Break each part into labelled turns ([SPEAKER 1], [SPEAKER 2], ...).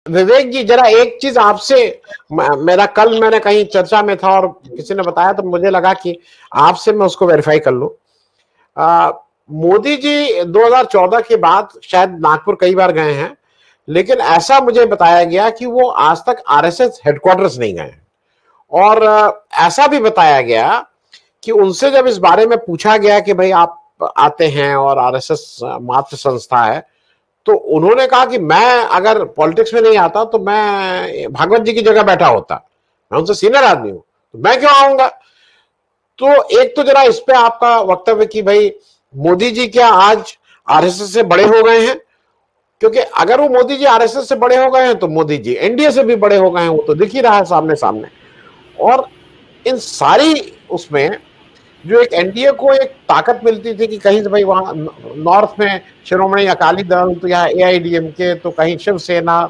[SPEAKER 1] विवेक जी, जरा एक चीज आपसे, मेरा कल मैंने कहीं चर्चा में था और किसी ने बताया तो मुझे लगा कि आपसे मैं उसको वेरीफाई कर लूं। मोदी जी 2014 के बाद शायद नागपुर कई बार गए हैं, लेकिन ऐसा मुझे बताया गया कि वो आज तक आरएसएस हेडक्वार्टर्स नहीं गए। और ऐसा भी बताया गया कि उनसे जब इस बारे में पूछा गया कि भाई आप आते हैं और आरएसएस मातृ संस्था है, तो उन्होंने कहा कि मैं अगर पॉलिटिक्स में नहीं आता तो मैं भागवत जी की जगह बैठा होता, मैं उनसे सीनियर आदमी हूं, तो मैं क्यों आऊंगा। तो एक तो जरा इस पे आपका वक्तव्य कि भाई मोदी जी क्या आज आरएसएस से बड़े हो गए हैं, क्योंकि अगर वो मोदी जी आरएसएस से बड़े हो गए हैं तो मोदी जी एनडीए से भी बड़े हो गए हैं, वो तो दिख ही रहा है सामने सामने। और इन सारी उसमें जो एक एनडीए को एक ताकत मिलती थी कि कहीं से भाई वहां नॉर्थ में शिरोमणि अकाली दल, तो यहाँ एआईडीएमके, तो कहीं शिवसेना,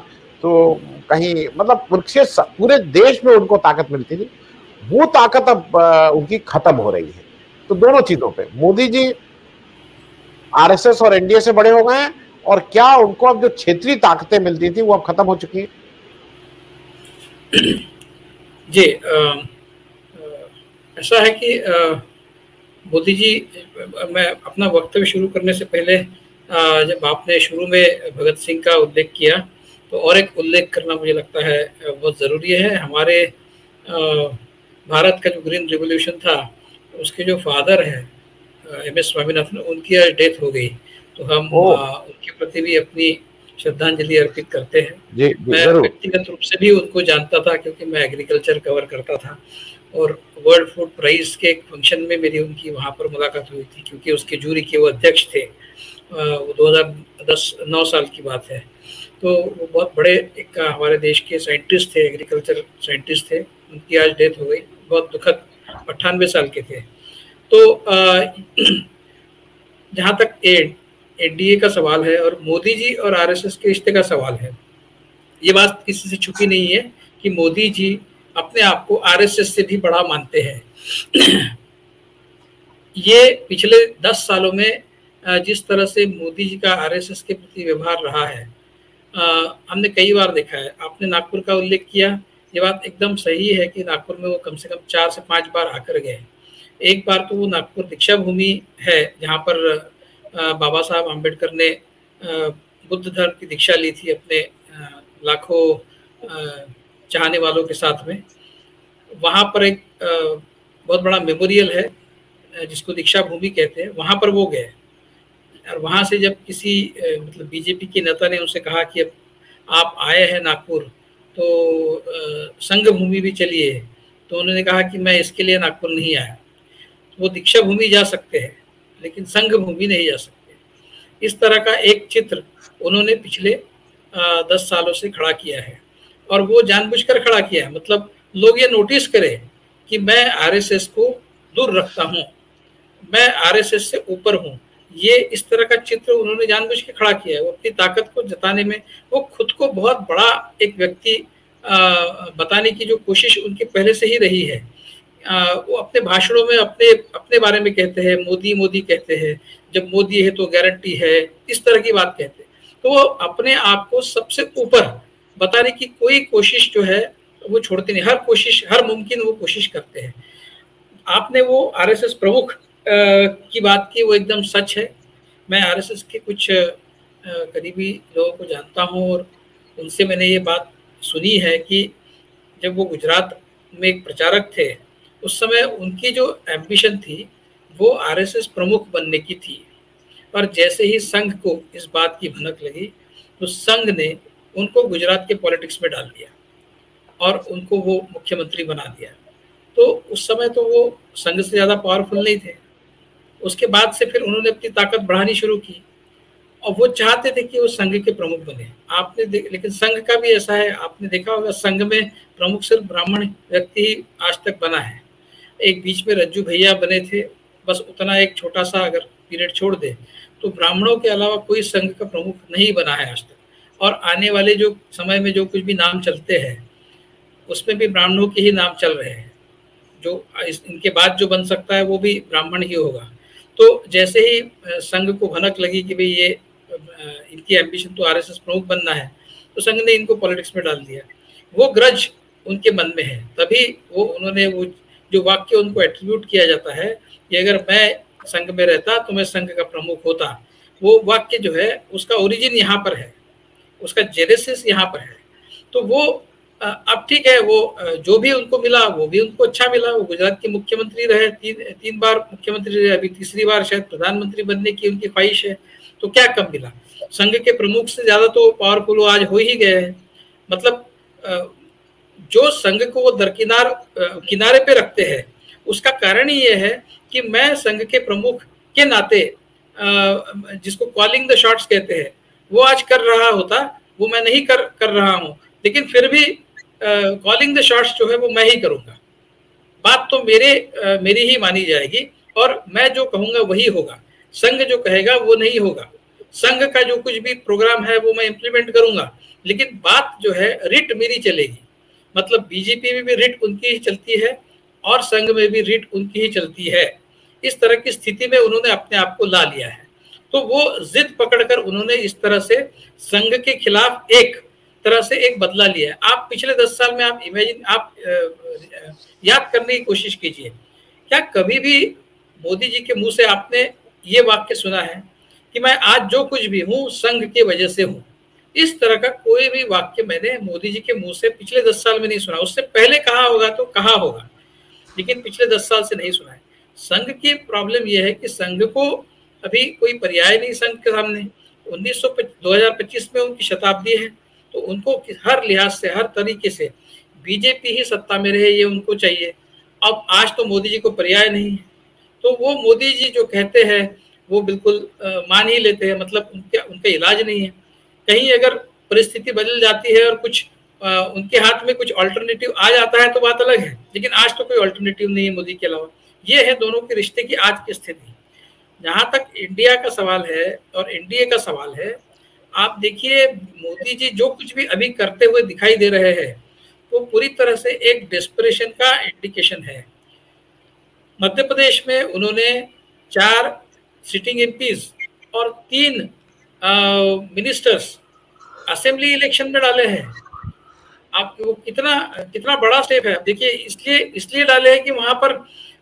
[SPEAKER 1] तो कहीं मतलब पूरे देश में उनको ताकत मिलती थी, वो ताकत अब उनकी खत्म हो रही है। तो दोनों चीजों पे मोदी जी आरएसएस और एनडीए से बड़े हो गए हैं, और क्या उनको अब जो क्षेत्रीय ताकतें मिलती थी वो अब खत्म हो चुकी है।
[SPEAKER 2] जी, ऐसा है कि मोदी जी, मैं अपना वक्तव्य शुरू करने से पहले जब आपने शुरू में भगत सिंह का उल्लेख किया, तो और एक उल्लेख करना मुझे लगता है बहुत ज़रूरी है। हमारे भारत का जो ग्रीन रिवॉल्यूशन था, उसके जो फादर हैं एम.एस. स्वामीनाथन, उनकी आज डेथ हो गई, तो हम उनके प्रति भी अपनी श्रद्धांजलि अर्पित करते हैं। मैं व्यक्तिगत रूप से भी उनको जानता था, क्योंकि मैं एग्रीकल्चर कवर करता था, और वर्ल्ड फूड प्राइज के एक फंक्शन में मेरी उनकी वहाँ पर मुलाकात हुई थी, क्योंकि उसके जूरी के वो अध्यक्ष थे। वो 2010-9 साल की बात है। तो वो बहुत बड़े एक हमारे देश के साइंटिस्ट थे, एग्रीकल्चर साइंटिस्ट थे। उनकी आज डेथ हो गई, बहुत दुखद, 98 साल के थे। तो जहाँ तक एनडीए का सवाल है और मोदी जी और आरएसएस के रिश्ते का सवाल है, ये बात किसी से छुपी नहीं है कि मोदी जी अपने आप को आरएसएस से भी बड़ा मानते हैं। ये पिछले 10 सालों में जिस तरह से मोदी जी का आरएसएस के प्रति व्यवहार रहा है, हमने कई बार देखा है। आपने नागपुर का उल्लेख किया, ये बात एकदम सही है कि नागपुर में वो कम से कम 4 से 5 बार आकर गए। एक बार तो वो नागपुर दीक्षा भूमि है, जहाँ पर बाबा साहब आम्बेडकर ने बुद्ध धर्म की दीक्षा ली थी अपने लाखों चाहने वालों के साथ में। वहाँ पर एक बहुत बड़ा मेमोरियल है जिसको दीक्षा भूमि कहते हैं, वहाँ पर वो गए। और वहाँ से जब किसी मतलब बीजेपी के नेता ने उनसे कहा कि अब आप आए हैं नागपुर, तो संघ भूमि भी चलिए, तो उन्होंने कहा कि मैं इसके लिए नागपुर नहीं आया। तो वो दीक्षा भूमि जा सकते हैं, लेकिन संघ भूमि नहीं जा सकते। इस तरह का एक चित्र उन्होंने पिछले 10 सालों से खड़ा किया है, और वो जानबूझकर खड़ा किया है। मतलब लोग ये नोटिस करें कि मैं आरएसएस को दूर रखता हूँ, मैं आरएसएस से ऊपर हूँ। ये इस तरह का चित्र उन्होंने जानबूझ के खड़ा किया है। वो अपनी ताकत को जताने में, वो खुद को बहुत बड़ा एक व्यक्ति बताने की जो कोशिश उनकी पहले से ही रही है। वो अपने भाषणों में अपने बारे में कहते हैं, मोदी मोदी कहते हैं, जब मोदी है तो गारंटी है, इस तरह की बात कहते हैं। तो वो अपने आप को सबसे ऊपर बताने की कोई कोशिश जो है वो छोड़ते नहीं। हर कोशिश, हर मुमकिन वो कोशिश करते हैं। आपने वो आरएसएस प्रमुख की बात की, वो एकदम सच है। मैं आरएसएस के कुछ करीबी लोगों को जानता हूँ, और उनसे मैंने ये बात सुनी है कि जब वो गुजरात में एक प्रचारक थे, उस समय उनकी जो एम्बिशन थी वो आरएसएस प्रमुख बनने की थी। पर जैसे ही संघ को इस बात की भनक लगी, तो संघ ने उनको गुजरात के पॉलिटिक्स में डाल दिया और उनको वो मुख्यमंत्री बना दिया। तो उस समय तो वो संघ से ज़्यादा पावरफुल नहीं थे। उसके बाद से फिर उन्होंने अपनी ताकत बढ़ानी शुरू की, और वो चाहते थे कि वो संघ के प्रमुख बने। लेकिन संघ का भी ऐसा है, आपने देखा होगा, संघ में प्रमुख सिर्फ ब्राह्मण व्यक्ति ही आज तक बना है। एक बीच में रज्जू भैया बने थे, बस उतना एक छोटा सा अगर पीरियड छोड़ दे, तो ब्राह्मणों के अलावा कोई संघ का प्रमुख नहीं बना है आज तक। और आने वाले जो समय में जो कुछ भी नाम चलते हैं, उसमें भी ब्राह्मणों के ही नाम चल रहे हैं। जो इनके बाद जो बन सकता है वो भी ब्राह्मण ही होगा। तो जैसे ही संघ को भनक लगी कि भाई ये इनकी एम्बिशन तो आरएसएस प्रमुख बनना है, तो संघ ने इनको पॉलिटिक्स में डाल दिया। वो ग्रज उनके मन में है, तभी वो उन्होंने वो जो वाक्य उनको एट्रीब्यूट किया जाता है कि अगर मैं संघ में रहता तो मैं संघ का प्रमुख होता, वो वाक्य जो है उसका ओरिजिन यहाँ पर है, उसका जेनेसिस यहाँ पर है। तो वो अब ठीक है, वो जो भी उनको मिला वो भी उनको अच्छा मिला। वो गुजरात के मुख्यमंत्री रहे, तीन बार मुख्यमंत्री रहे, अभी तीसरी बार शायद प्रधानमंत्री बनने की उनकी ख्वाहिश है, तो क्या कम मिला। संघ के प्रमुख से ज्यादा तो पावरफुल वो आज हो ही गए हैं। मतलब जो संघ को वो दरकिनार किनारे पे रखते हैं, उसका कारण ही ये है कि मैं संघ के प्रमुख के नाते जिसको कॉलिंग द शॉट्स कहते हैं वो आज कर रहा होता, वो मैं नहीं कर रहा हूँ, लेकिन फिर भी कॉलिंग द शॉट्स जो है वो मैं ही करूंगा। बात तो मेरी ही मानी जाएगी और मैं जो कहूंगा वही होगा, संघ जो कहेगा वो नहीं होगा। संघ का जो कुछ भी प्रोग्राम है वो मैं इम्प्लीमेंट करूंगा, लेकिन बात जो है रिट मेरी चलेगी। मतलब बीजेपी में भी रिट उनकी ही चलती है और संघ में भी रिट उनकी ही चलती है। इस तरह की स्थिति में उन्होंने अपने आप को ला लिया है, तो वो जिद पकड़कर उन्होंने इस तरह से संघ के खिलाफ एक तरह से एक बदला लिया है। आप पिछले 10 साल में आप इमेजिन, आप याद करने की कोशिश कीजिए, क्या कभी भी मोदी जी के मुंह से आपने ये वाक्य सुना है कि मैं आज जो कुछ भी हूँ संघ की वजह से हूँ? इस तरह का कोई भी वाक्य मैंने मोदी जी के मुंह से पिछले 10 साल में नहीं सुना। उससे पहले कहा होगा तो कहा होगा, लेकिन पिछले 10 साल से नहीं सुना है। संघ की प्रॉब्लम यह है कि संघ को अभी कोई पर्याय नहीं संघ के सामने। 2025 में उनकी शताब्दी है, तो उनको हर लिहाज से, हर तरीके से बीजेपी ही सत्ता में रहे, ये उनको चाहिए। अब आज तो मोदी जी को पर्याय नहीं है, तो वो मोदी जी जो कहते हैं वो बिल्कुल मान ही लेते हैं। मतलब उनका इलाज नहीं है। कहीं अगर परिस्थिति बदल जाती है और कुछ उनके हाथ में कुछ अल्टरनेटिव आ जाता है तो बात अलग है, लेकिन आज तो कोई अल्टरनेटिव नहीं है मोदी के अलावा। ये है दोनों के रिश्ते की आज की स्थिति। जहां तक इंडिया का सवाल है और एनडीए का सवाल है, आप देखिए मोदी जी जो कुछ भी अभी करते हुए दिखाई दे रहे हैं वो पूरी तरह से एक डेस्परेशन का इंडिकेशन है। मध्य प्रदेश में उन्होंने 4 सिटिंग एमपीज और 3 मिनिस्टर्स असेंबली इलेक्शन में डाले हैं। आप वो कितना बड़ा स्टेप है। देखिए इसलिए डाले हैं कि वहां पर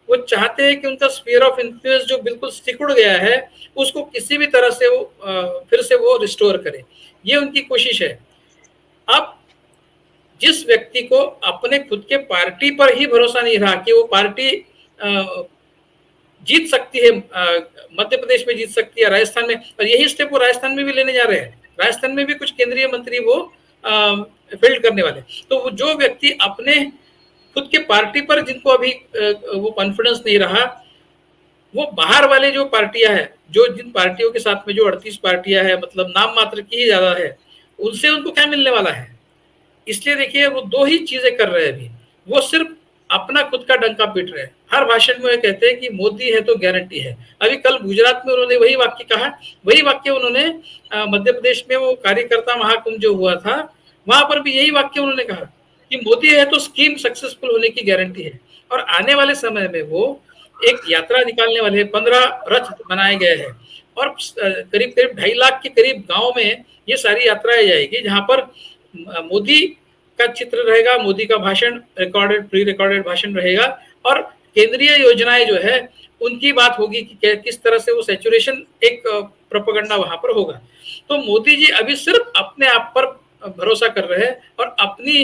[SPEAKER 2] वो चाहते हैं कि उनका स्फीयर ऑफ इन्फ्लुएंस जो बिल्कुल सिकुड़ गया है उसको किसी भी तरह से वो फिर से वो रिस्टोर करे, ये उनकी कोशिश है। अब जिस व्यक्ति को अपने खुद के पार्टी पर ही भरोसा नहीं रहा कि वो पार्टी जीत सकती है, मध्य प्रदेश में जीत सकती है, राजस्थान में, और यही स्टेप वो राजस्थान में भी लेने जा रहे हैं। राजस्थान में भी कुछ केंद्रीय मंत्री वो फील्ड करने वाले। तो वो जो व्यक्ति अपने खुद के पार्टी पर जिनको अभी वो कॉन्फिडेंस नहीं रहा, वो बाहर वाले जो पार्टियां हैं, जो जिन पार्टियों के साथ में जो 38 पार्टियां हैं, मतलब नाम मात्र की ही ज्यादा है, उनसे उनको क्या मिलने वाला है। इसलिए देखिए वो 2 ही चीजें कर रहे हैं अभी। वो सिर्फ अपना खुद का डंका पीट रहे हैं। हर भाषण में कहते हैं कि मोदी है तो गारंटी है। अभी कल गुजरात में उन्होंने वही वाक्य कहा, वही वाक्य उन्होंने मध्य प्रदेश में वो कार्यकर्ता महाकुंभ जो हुआ था वहां पर भी यही वाक्य उन्होंने कहा कि मोदी है तो स्कीम सक्सेसफुल होने की गारंटी है। और आने वाले समय में वो एक यात्रा निकालने वाले हैं, 15 रथ बनाए गए हैं और करीब 2.5 लाख के करीब गाँव में ये सारी यात्राएं जाएगी, जहां पर मोदी का चित्र रहेगा, मोदी का भाषण रिकॉर्डेड, प्री रिकॉर्डेड भाषण रहेगा और केंद्रीय योजनाएं जो है उनकी बात होगी कि किस तरह से वो सैचुरेशन एक प्रोपेगेंडा वहां पर होगा। तो मोदी जी अभी सिर्फ अपने आप पर भरोसा कर रहे हैं और अपने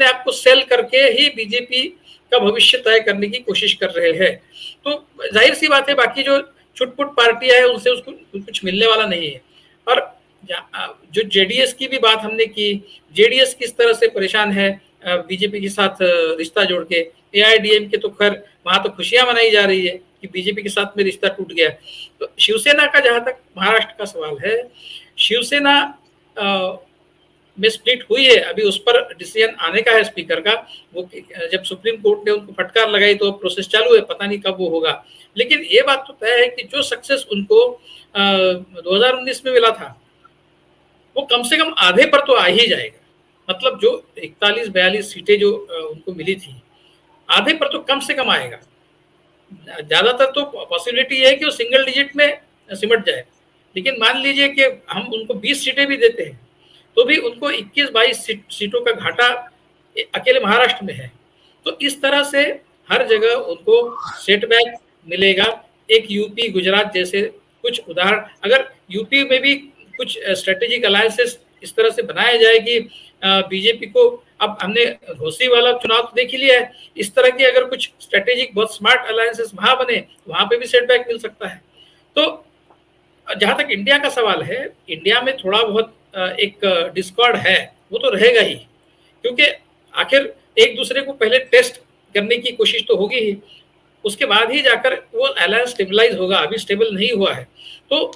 [SPEAKER 2] आप को सेल करके ही बीजेपी का भविष्य तय करने की कोशिश कर रहे हैं। तो जाहिर सी बात है बाकी जो छुटपुट पार्टियां है उनसे उसको कुछ मिलने वाला नहीं है। और जो जेडीएस की भी बात हमने की, जेडीएस किस तरह से परेशान है बीजेपी के साथ रिश्ता जोड़ के। एआईडीएम के तो खैर वहां तो खुशियां मनाई जा रही है कि बीजेपी के साथ में रिश्ता टूट गया। तो शिवसेना का जहां तक महाराष्ट्र का सवाल है, शिवसेना में स्प्लिट हुई है, अभी उस पर डिसीजन आने का है स्पीकर का। वो जब सुप्रीम कोर्ट ने उनको फटकार लगाई तो प्रोसेस चालू है, पता नहीं कब वो होगा। लेकिन ये बात तो तय है कि जो सक्सेस उनको 2019 में मिला था वो कम से कम आधे पर तो आ ही जाएगा। मतलब जो 41-42 सीटें जो उनको मिली थी, आधे पर तो कम से कम आएगा। ज्यादातर तो पॉसिबिलिटी है कि वो सिंगल डिजिट में सिमट जाए, लेकिन मान लीजिए कि हम उनको 20 सीटें भी देते हैं तो भी उनको 21-22 सीटों का घाटा अकेले महाराष्ट्र में है। तो इस तरह से हर जगह उनको सेटबैक मिलेगा। एक यूपी गुजरात जैसे कुछ उदाहरण, अगर यूपी में भी कुछ स्ट्रेटेजिक अलायंसेस इस तरह से बनाया जाए कि बीजेपी को, अब हमने घोसी वाला चुनाव तो देख ही लिया है, इस तरह की अगर कुछ स्ट्रेटेजिक बहुत स्मार्ट अलायंसेस वहां बने, वहां पे भी सेटबैक मिल सकता है। तो जहां तक इंडिया का सवाल है, इंडिया में थोड़ा बहुत एक डिस्कॉर्ड है, वो तो रहेगा ही, क्योंकि आखिर एक दूसरे को पहले टेस्ट करने की कोशिश तो होगी ही, उसके बाद ही जाकर वो अलायंस स्टेबलाइज होगा। अभी स्टेबल नहीं हुआ है तो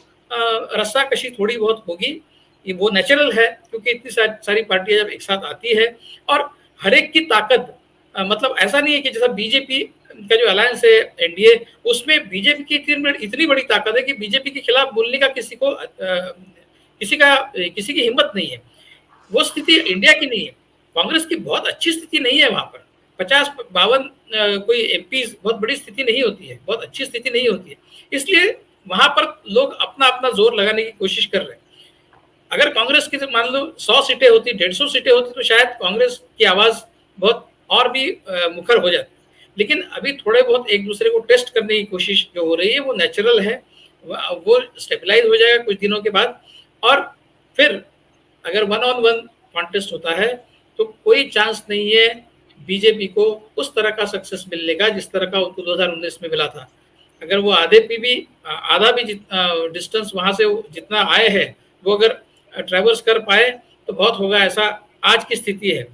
[SPEAKER 2] रस्साकशी थोड़ी बहुत होगी, ये वो नेचुरल है, क्योंकि इतनी सारी पार्टियां जब एक साथ आती है और हर एक की ताकत, मतलब ऐसा नहीं है कि जैसा बीजेपी का जो अलायंस है एनडीए, उसमें बीजेपी की इतनी बड़ी ताकत है कि बीजेपी के खिलाफ बोलने का किसी की हिम्मत नहीं है। वो स्थिति इंडिया की नहीं है। कांग्रेस की बहुत अच्छी स्थिति नहीं है वहां पर, 50-52 कोई एमपी बहुत बड़ी स्थिति नहीं होती है, बहुत अच्छी स्थिति नहीं होती है, इसलिए वहां पर लोग अपना अपना जोर लगाने की कोशिश कर रहे हैं। अगर कांग्रेस की मान लो 100 सीटें होती, 150 सीटें होती, तो शायद कांग्रेस की आवाज बहुत और भी मुखर हो जाती, लेकिन अभी थोड़े बहुत एक दूसरे को टेस्ट करने की कोशिश जो हो रही है वो नेचुरल है, वो स्टेबलाइज हो जाएगा कुछ दिनों के बाद। और फिर अगर 1-on-1 कॉन्टेस्ट होता है तो कोई चांस नहीं है बीजेपी को उस तरह का सक्सेस मिलने का जिस तरह का उनको 2019 में मिला था। अगर वो आधा भी डिस्टेंस वहां से जितना आए हैं वो अगर ट्रैवर्स कर पाए तो बहुत होगा, ऐसा आज की स्थिति है।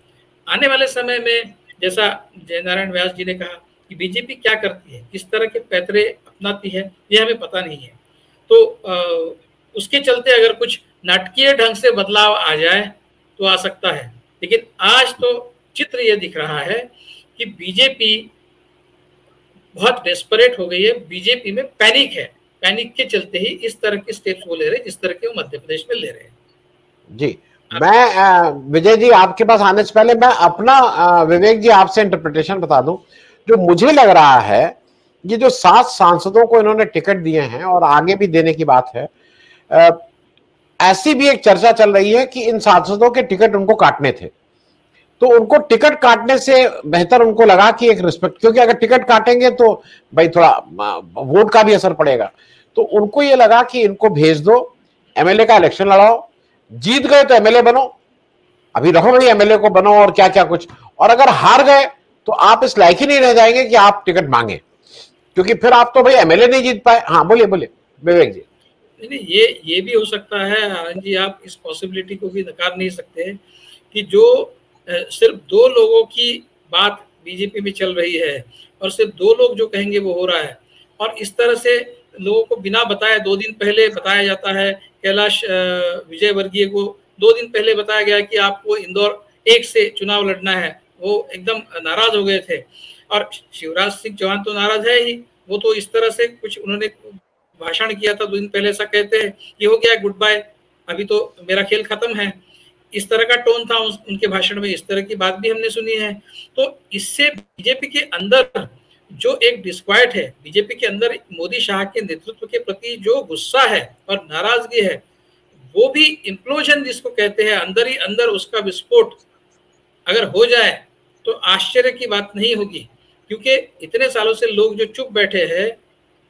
[SPEAKER 2] आने वाले समय में जैसा जयनारायण व्यास जी ने कहा कि बीजेपी क्या करती है, किस तरह के पैतरे अपनाती है, ये हमें पता नहीं है। तो उसके चलते अगर कुछ नाटकीय ढंग से बदलाव आ जाए तो आ सकता है, लेकिन आज तो चित्र ये दिख रहा है कि बीजेपी बहुत डेस्परेट हो गई है, बीजेपी में पैनिक है, पैनिक के चलते ही इस तरह के स्टेप्स वो ले रहे हैं जिस तरह के वो मध्य प्रदेश में ले रहे हैं।
[SPEAKER 1] जी, मैं विजय जी आपके पास आने से पहले मैं अपना विवेक जी आपसे इंटरप्रिटेशन बता दूं। जो मुझे लग रहा है ये जो 7 सांसदों को इन्होंने टिकट दिए हैं और आगे भी देने की बात है, ऐसी भी एक चर्चा चल रही है कि इन सांसदों के टिकट उनको काटने थे, तो उनको टिकट काटने से बेहतर उनको लगा कि एक रिस्पेक्ट, क्योंकि अगर टिकट काटेंगे तो भाई थोड़ा वोट का भी असर पड़ेगा, तो उनको ये लगा कि इनको भेज दो, एमएलए का इलेक्शन लड़ाओ, जीत गए तो एमएलए बनो, अभी रहो भाई एमएलए को बनो और क्या क्या कुछ, और अगर हार गए तो आप इस लायक ही नहीं रह जाएंगे कि आप टिकट मांगे, क्योंकि फिर आप तो भाई एमएलए नहीं जीत पाए। हाँ बोलिए विवेक जी।
[SPEAKER 2] नहीं, ये भी हो सकता है आनंद जी, आप इस पॉसिबिलिटी को भी नकार नहीं सकते कि जो सिर्फ 2 लोगों की बात बीजेपी में चल रही है और सिर्फ 2 लोग जो कहेंगे वो हो रहा है, और इस तरह से लोगों को बिना बताए 2 दिन पहले बताया जाता है। कैलाश विजयवर्गीय को 2 दिन पहले बताया गया कि आपको इंदौर 1 से चुनाव लड़ना है, वो एकदम नाराज हो गए थे। और शिवराज सिंह चौहान तो नाराज है ही, वो तो इस तरह से कुछ उन्होंने भाषण किया था 2 दिन पहले, ऐसा कहते हैं कि हो गया गुड बाय, अभी तो मेरा खेल खत्म है, इस तरह का टोन था उनके भाषण में, इस तरह की बात भी हमने सुनी है। तो इससे बीजेपी के अंदर जो एक डिस्क्वाइट है, बीजेपी के अंदर मोदी शाह के नेतृत्व के प्रति जो गुस्सा है और नाराजगी है, वो भी इम्प्लोजन जिसको कहते हैं, अंदर ही अंदर उसका विस्फोट अगर हो जाए तो आश्चर्य की बात नहीं होगी, क्योंकि इतने सालों से लोग जो चुप बैठे हैं,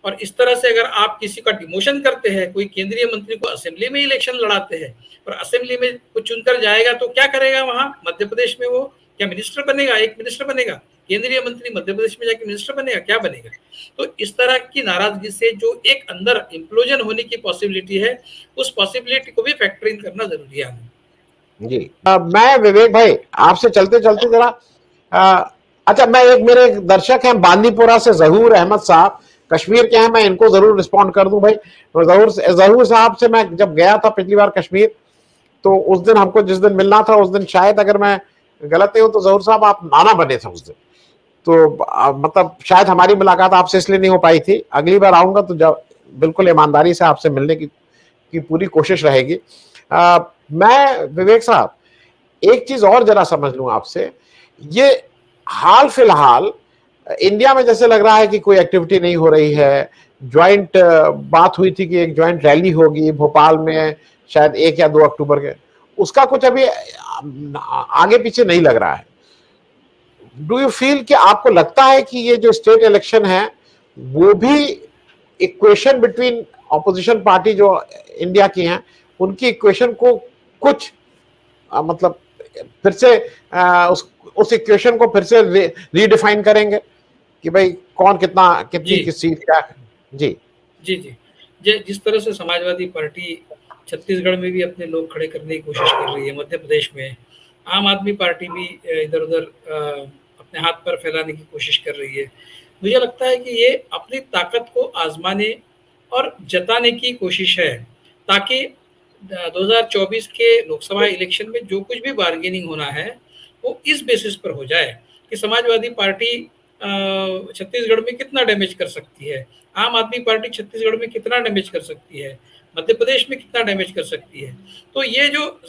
[SPEAKER 2] और इस तरह से अगर आप किसी का डिमोशन करते हैं, कोई केंद्रीय मंत्री को असेंबली में इलेक्शन लड़ाते हैं और असेंबली में कुछ चुनकर जाएगा तो क्या करेगा वहां मध्य प्रदेश में, वो क्या मिनिस्टर बनेगा, एक मिनिस्टर बनेगा, केंद्रीय मंत्री मध्य प्रदेश में जाके मिनिस्टर बनेगा, क्या बनेगा। तो इस तरह की नाराजगी से जो एक अंदर इम्प्लोजन होने की पॉसिबिलिटी है, उस पॉसिबिलिटी को भी फैक्टर इन करना जरूरी है
[SPEAKER 1] जी। मैं विवेक भाई आपसे चलते चलते जरा अच्छा, मैं मेरे दर्शक हैं बांदीपुरा से जहूर अहमद साहब, कश्मीर के हैं, मैं इनको जरूर रिस्पॉन्ड कर दूं भाई। तो जहूर साहब से मैं जब गया था पिछली बार कश्मीर, तो उस दिन हमको जिस दिन मिलना था उस दिन शायद अगर मैं गलत नहीं हूं तो जहूर साहब आप नाना बने थे उस दिन, तो मतलब शायद हमारी मुलाकात आपसे इसलिए नहीं हो पाई थी। अगली बार आऊंगा तो बिल्कुल ईमानदारी से आपसे मिलने की पूरी कोशिश रहेगी। मैं विवेक साहब एक चीज और जरा समझ लूं आपसे, ये हाल फिलहाल इंडिया में जैसे लग रहा है कि कोई एक्टिविटी नहीं हो रही है। ज्वाइंट बात हुई थी कि एक ज्वाइंट रैली होगी भोपाल में शायद 1 या 2 अक्टूबर के, उसका कुछ अभी आगे पीछे नहीं लग रहा है। डू यू फील कि आपको लगता है कि ये जो स्टेट इलेक्शन है वो भी इक्वेशन बिटवीन ऑपोजिशन पार्टी जो इंडिया की हैं उनकी इक्वेशन को कुछ मतलब फिर से उस इक्वेशन को फिर से रीडिफाइन करेंगे कि भाई कौन कितनी किस सीट क्या है? जी
[SPEAKER 2] जी जी जिस तरह से समाजवादी पार्टी छत्तीसगढ़ में भी अपने लोग खड़े करने की कोशिश कर रही है, मध्य प्रदेश में आम आदमी पार्टी भी इधर उधर अपने हाथ पर फैलाने की कोशिश कर रही है। मुझे लगता है कि ये अपनी ताकत को आजमाने और जताने की कोशिश है, ताकि 2024 के लोकसभा इलेक्शन में जो कुछ भी बार्गेनिंग होना है वो इस बेसिस पर हो जाए कि समाजवादी पार्टी छत्तीसगढ़ में कितना डैमेज कर सकती है, आम आदमी पार्टी छत्तीसगढ़ में कितना डैमेज कर सकती है, मध्य प्रदेश में कितना डैमेज कर सकती है। तो ये जो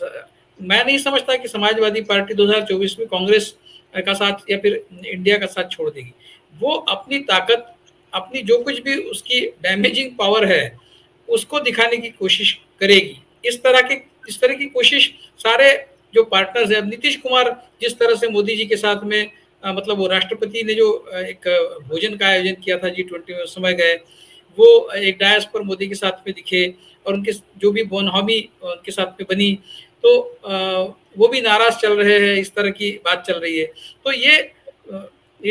[SPEAKER 2] मैं नहीं समझता कि समाजवादी पार्टी 2024 में कांग्रेस का साथ या फिर इंडिया का साथ छोड़ देगी। वो अपनी ताकत, अपनी जो कुछ भी उसकी डैमेजिंग पावर है उसको दिखाने की कोशिश करेगी। इस तरह की कोशिश सारे जो पार्टनर्स है, नीतीश कुमार जिस तरह से मोदी जी के साथ में मतलब वो राष्ट्रपति ने जो एक भोजन का आयोजन किया था G20 में, उस समय गए, वो एक डायस पर मोदी के साथ में दिखे और उनके जो भी बोनहमी उनके साथ में बनी, तो वो भी नाराज चल रहे हैं, इस तरह की बात चल रही है। तो ये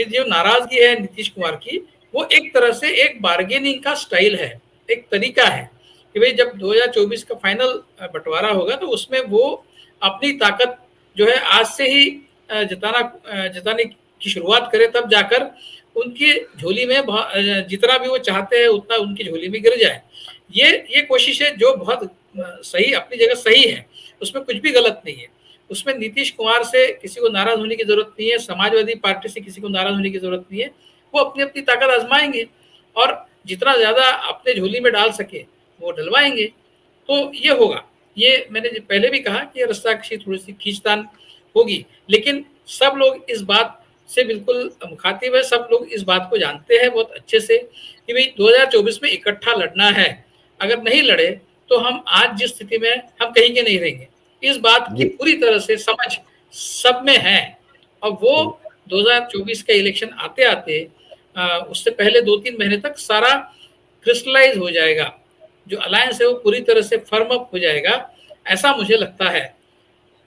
[SPEAKER 2] जो नाराजगी है नीतीश कुमार की, वो एक तरह से एक बार्गेनिंग का स्टाइल है, एक तरीका है कि भाई जब 2024 का फाइनल बंटवारा होगा तो उसमें वो अपनी ताकत जो है आज से ही जताने की शुरुआत करे, तब जाकर उनकी झोली में जितना भी वो चाहते हैं उतना उनकी झोली में गिर जाए। ये कोशिश है जो बहुत सही, अपनी जगह सही है, उसमें कुछ भी गलत नहीं है। उसमें नीतीश कुमार से किसी को नाराज होने की जरूरत नहीं है, समाजवादी पार्टी से किसी को नाराज होने की जरूरत नहीं है। वो अपनी अपनी ताकत आजमाएंगे और जितना ज्यादा अपने झोली में डाल सके वो डलवाएंगे, तो ये होगा। ये मैंने पहले भी कहा कि रस्साकशी थोड़ी सी खींचतान होगी, लेकिन सब लोग इस बात से बिल्कुल मुखातिब है, सब लोग इस बात को जानते हैं बहुत अच्छे से कि भाई 2024 में इकट्ठा लड़ना है। अगर नहीं लड़े तो हम आज जिस स्थिति में हम कहीं के नहीं रहेंगे। इस बात की पूरी तरह से समझ सब में है, और वो 2024 का इलेक्शन आते आते उससे पहले 2-3 महीने तक सारा क्रिस्टलाइज हो जाएगा, जो अलायंस है वो पूरी तरह से फर्म अप हो जाएगा, ऐसा मुझे लगता है।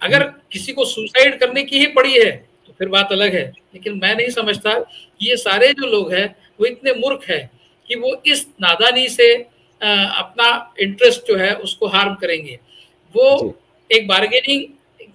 [SPEAKER 2] अगर किसी को सुसाइड करने की ही पड़ी है तो फिर बात अलग है, लेकिन मैं नहीं समझता कि ये सारे जो लोग हैं वो इतने मूर्ख हैं कि वो इस नादानी से अपना इंटरेस्ट जो है उसको हार्म करेंगे। वो एक बार्गेनिंग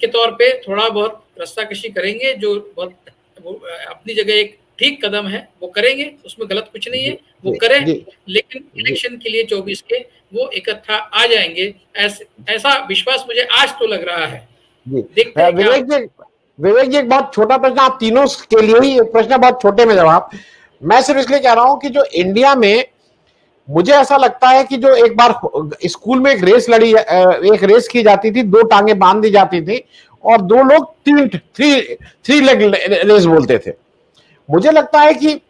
[SPEAKER 2] के तौर पे थोड़ा बहुत रस्साकशी करेंगे, जो बहुत अपनी जगह एक ठीक कदम है, वो करेंगे, उसमें गलत कुछ नहीं है, वो करें, लेकिन इलेक्शन के लिए 24 के वो इकट्ठा आ जाएंगे, ऐसा विश्वास मुझे आज तो लग रहा है।
[SPEAKER 1] विवेक जी एक बहुत छोटा प्रश्न, आप तीनों के लिए ही प्रश्न, बहुत छोटे में जवाब। मैं सिर्फ इसलिए कह रहा हूं कि जो इंडिया में मुझे ऐसा लगता है कि जो एक बार स्कूल में एक रेस की जाती थी, 2 टांगे बांध दी जाती थी और 2 लोग थ्री लेग रेस बोलते थे। मुझे लगता है कि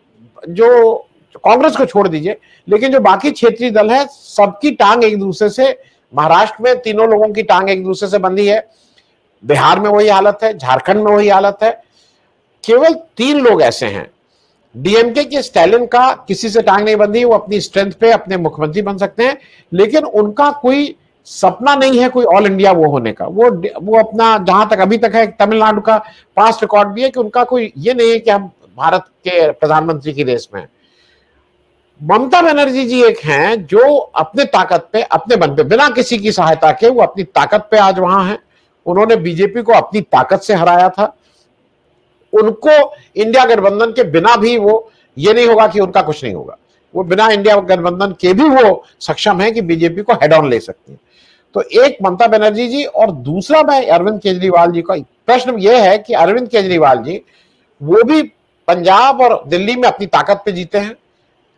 [SPEAKER 1] जो कांग्रेस को छोड़ दीजिए, लेकिन जो बाकी क्षेत्रीय दल है सबकी टांग एक दूसरे से, महाराष्ट्र में तीनों लोगों की टांग एक दूसरे से बंधी है, बिहार में वही हालत है, झारखंड में वही हालत है। केवल 3 लोग ऐसे हैं, डीएमके के स्टालिन का किसी से टांग नहीं बंधी, वो अपनी स्ट्रेंथ पे अपने मुख्यमंत्री बन सकते हैं, लेकिन उनका कोई सपना नहीं है कोई ऑल इंडिया वो होने का। वो अपना जहां तक अभी तक है, तमिलनाडु का पास्ट रिकॉर्ड भी है कि उनका कोई ये नहीं है कि हम भारत के प्रधानमंत्री की रेस में। ममता बनर्जी जी एक हैं जो अपने ताकत पे, अपने बल पे, बिना किसी की सहायता के वो अपनी ताकत पे आज वहां है। उन्होंने बीजेपी को अपनी ताकत से हराया था। उनको इंडिया गठबंधन के बिना भी वो ये नहीं होगा कि उनका कुछ नहीं होगा, वो बिना इंडिया गठबंधन के भी वो सक्षम है कि बीजेपी को हेड ऑन ले सकती है। तो एक ममता बनर्जी जी, और दूसरा मैं अरविंद केजरीवाल जी का प्रश्न यह है कि अरविंद केजरीवाल जी वो भी पंजाब और दिल्ली में अपनी ताकत पे जीते हैं,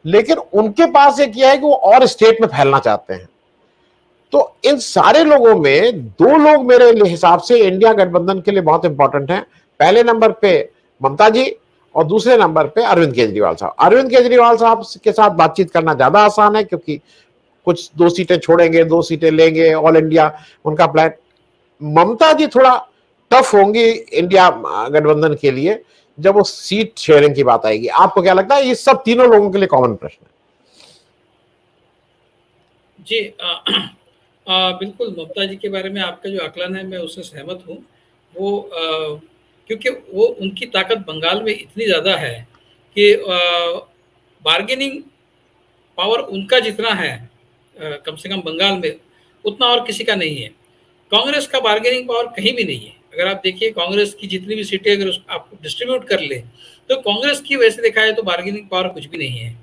[SPEAKER 1] लेकिन उनके पास एक यह है कि वो और स्टेट में फैलना चाहते हैं। तो इन सारे लोगों में 2 लोग मेरे हिसाब से इंडिया गठबंधन के लिए बहुत इंपॉर्टेंट हैं। पहले नंबर पे ममता जी और दूसरे नंबर पे अरविंद केजरीवाल साहब। अरविंद केजरीवाल साहब के साथ बातचीत करना ज्यादा आसान है, क्योंकि कुछ 2 सीटें छोड़ेंगे, 2 सीटें लेंगे, ऑल इंडिया उनका प्लान। ममता जी थोड़ा टफ होंगी इंडिया गठबंधन के लिए जब वो सीट शेयरिंग की बात आएगी। आपको क्या लगता है? ये सब तीनों लोगों के लिए कॉमन प्रश्न है।
[SPEAKER 2] जी बिल्कुल, ममता जी के बारे में आपका जो आकलन है मैं उससे सहमत हूँ। वो क्योंकि वो उनकी ताकत बंगाल में इतनी ज़्यादा है कि बार्गेनिंग पावर उनका जितना है कम से कम बंगाल में, उतना और किसी का नहीं है। कांग्रेस का बार्गेनिंग पावर कहीं भी नहीं है। अगर आप देखिए कांग्रेस की जितनी भी सीटें अगर आप डिस्ट्रीब्यूट कर ले, तो कांग्रेस की वैसे देखा है तो बार्गेनिंग पावर कुछ भी नहीं है।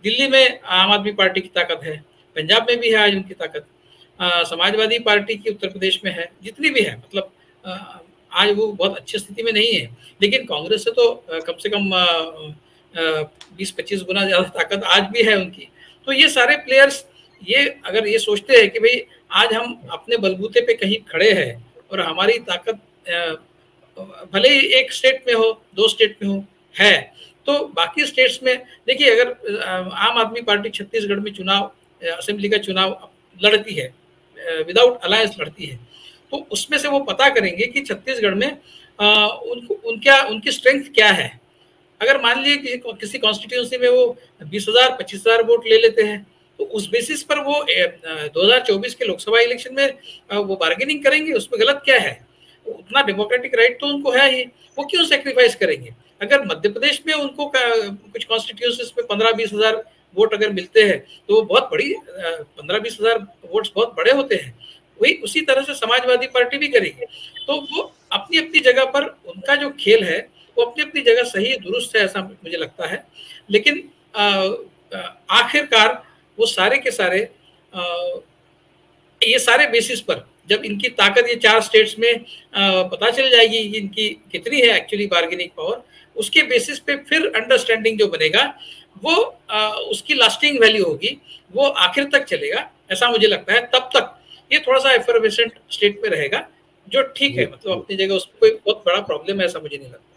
[SPEAKER 2] दिल्ली में आम आदमी पार्टी की ताकत है, पंजाब में भी है आज उनकी ताकत, समाजवादी पार्टी की उत्तर प्रदेश में है, जितनी भी है, मतलब आज वो बहुत अच्छी स्थिति में नहीं है, लेकिन कांग्रेस से तो कम से कम 20-25 गुना ज़्यादा ताकत आज भी है उनकी। तो ये सारे प्लेयर्स ये अगर ये सोचते हैं कि भाई आज हम अपने बलबूते पे कहीं खड़े हैं और हमारी ताकत भले ही एक स्टेट में हो, 2 स्टेट में हो, है, तो बाकी स्टेट्स में देखिए, अगर आम आदमी पार्टी छत्तीसगढ़ में चुनाव, असेंबली का चुनाव लड़ती है, विदाउट अलायंस लड़ती है, तो उसमें से वो पता करेंगे कि छत्तीसगढ़ में उनकी स्ट्रेंथ क्या है। अगर मान लीजिए किसी कॉन्स्टिट्यूंसी में वो 20,000 25,000 वोट ले लेते हैं, तो उस बेसिस पर वो 2024 के लोकसभा इलेक्शन में वो बार्गेनिंग करेंगे, उसमें गलत क्या है? उतना डेमोक्रेटिक राइट तो उनको है ही, वो क्यों सेक्रीफाइस करेंगे? अगर मध्य प्रदेश में उनको कुछ कॉन्स्टिट्यूंसीज में 15-20 हजार वोट अगर मिलते हैं, तो वो बहुत बड़ी 15-20 हजार वोट्स बहुत बड़े होते हैं। वही उसी तरह से समाजवादी पार्टी भी करेगी। तो वो अपनी अपनी जगह पर उनका जो खेल है वो अपनी अपनी जगह सही दुरुस्त है, ऐसा मुझे लगता है। लेकिन आखिरकार वो सारे के सारे ये सारे बेसिस पर जब इनकी ताकत ये 4 स्टेट्स में पता चल जाएगी कि इनकी कितनी है एक्चुअली बार्गेनिंग पावर, उसके बेसिस पे फिर अंडरस्टैंडिंग जो बनेगा वो उसकी लास्टिंग वैल्यू होगी, वो आखिर तक चलेगा, ऐसा मुझे लगता है। तब तक ये थोड़ा सा एफर्वेसेंट स्टेट में रहेगा, जो ठीक है, मतलब अपनी जगह उसको कोई बहुत बड़ा प्रॉब्लम है ऐसा मुझे नहीं लगता।